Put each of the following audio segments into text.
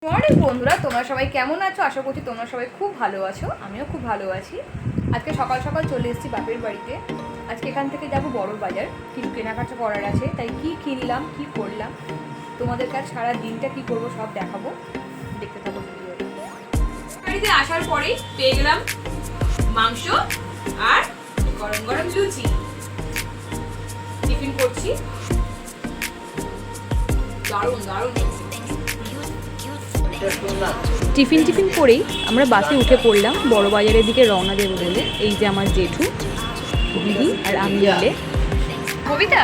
Morning বন্ধুরা, তোমরা সবাই কেমন আছো? আশা করছি তোমরা সবাই খুব ভালো আছো। আমিও খুব ভালো আছি। আজকে সকাল সকাল চলে এসেছি বাপের বাড়িতে। আজকে এখান থেকে যাবো বড় বাজার, কিছু কেনাকাটা করার আছে। তাই কি কিনলাম, কি করলাম, তোমাদের কাছে সারা দিনটা কি করবো সব দেখাবো। দেখতে থাকো ভিডিওটা। বাড়িতে আসার পরেই পেয়ে গেলাম মাংস আর গরম গরম লুচি। টিফিন করছি, দারুণ দারুণ। টিফিন করেই আমরা বাসে উঠে পড়লাম বড় বাজারের দিকে রওনা দেবো বলে। এই যে আমার জেঠু, দিদি আর আমি মিলে। কবিতা,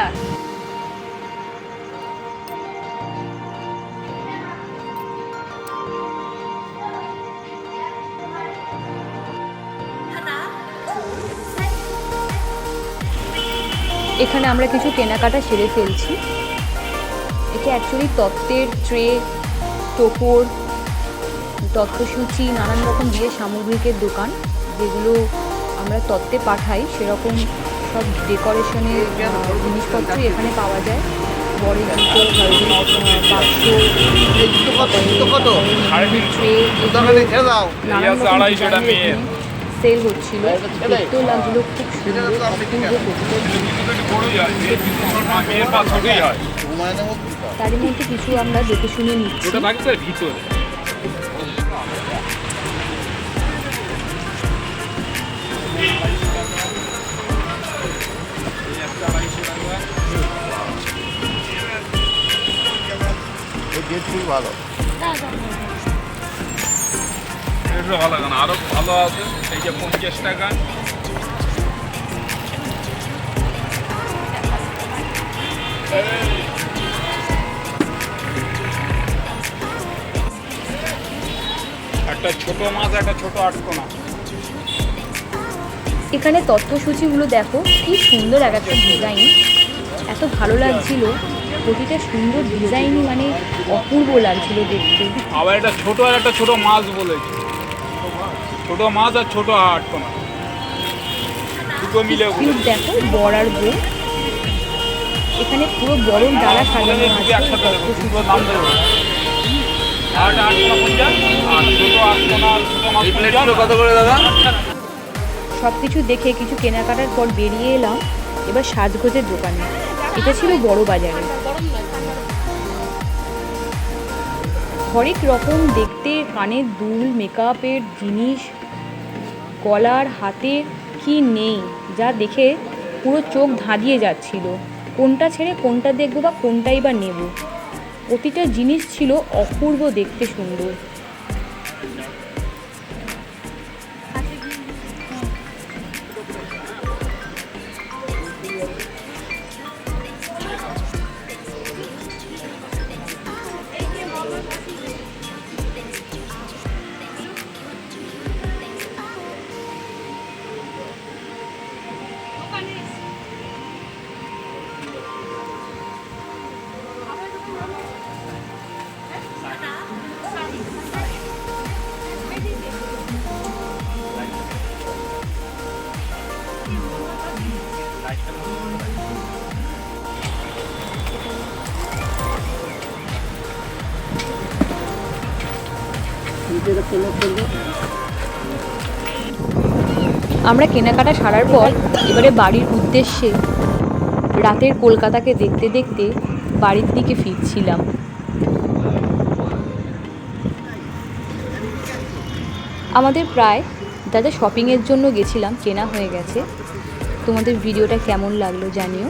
এখানে আমরা কিছু কেনাকাটা সেরে ফেলছি। এটা অ্যাকচুয়ালি তত্ত্বের ট্রে, টোপর, তত্ত্বসূচি, নানান রকম বিয়ের সামগ্রিকের দোকান, যেগুলো আমরা তত্ত্বে পাঠাই সেরকম সব ডেকোরেশনের জিনিসপত্রই এখানে পাওয়া যায়। বড় জুতো, বাক্স, ট্রে, সেল হচ্ছিল। দেখতেও লাগলো খুব সুন্দর, তারই মধ্যে কিছু আমরা দেখে শুনে নিচ্ছি। ভালো ভালো কেন আরো ভালো আছে। এই যে 50 টাকা, একটা ছোট মাছ, একটা ছোট আটকোনা। এখানে তত্ত্বসূচিগুলো দেখো কি সুন্দর, এক একটা ডিজাইন এত ভালো লাগছিল। প্রতিটা সুন্দর ডিজাইনই মানে অপূর্ব লাগছিল দেখতে। আবার একটা ছোট আর একটা ছোট মাছ বলেছে, ছোট মাছ আর ছোট আটকোনা দুটো মিলে দেখো বর আর বউ। এখানে পুরো বরণ দ্বারা সাজানো আছে। একসাথে দাম দেবো। আর আটকোনা 50 আর ছোট আটকোনা ছোট মাছ কত করে দাদা? সব কিছু দেখে কিছু কেনাকাটার পর বেরিয়ে এলাম এবার সাজগোজের দোকানে। এটা ছিল বড় বাজারে। হরেক রকম দেখতে কানের দুল, মেকআপের জিনিস, গলার, হাতের কি নেই, যা দেখে পুরো চোখ ধাঁধিয়ে যাচ্ছিল। কোনটা ছেড়ে কোনটা দেখবো বা কোনটাই বা নেব। প্রতিটা জিনিস ছিল অপূর্ব দেখতে সুন্দর। আমরা কেনাকাটা সারার পর এবারে বাড়ির উদ্দেশ্যে রাতের কলকাতাকে দেখতে দেখতে বাড়ির দিকে ফিরছিলাম। আমাদের প্রায় যা যা শপিংয়ের জন্য গেছিলাম কেনা হয়ে গেছে। তোমাদের ভিডিওটা কেমন লাগলো জানিও।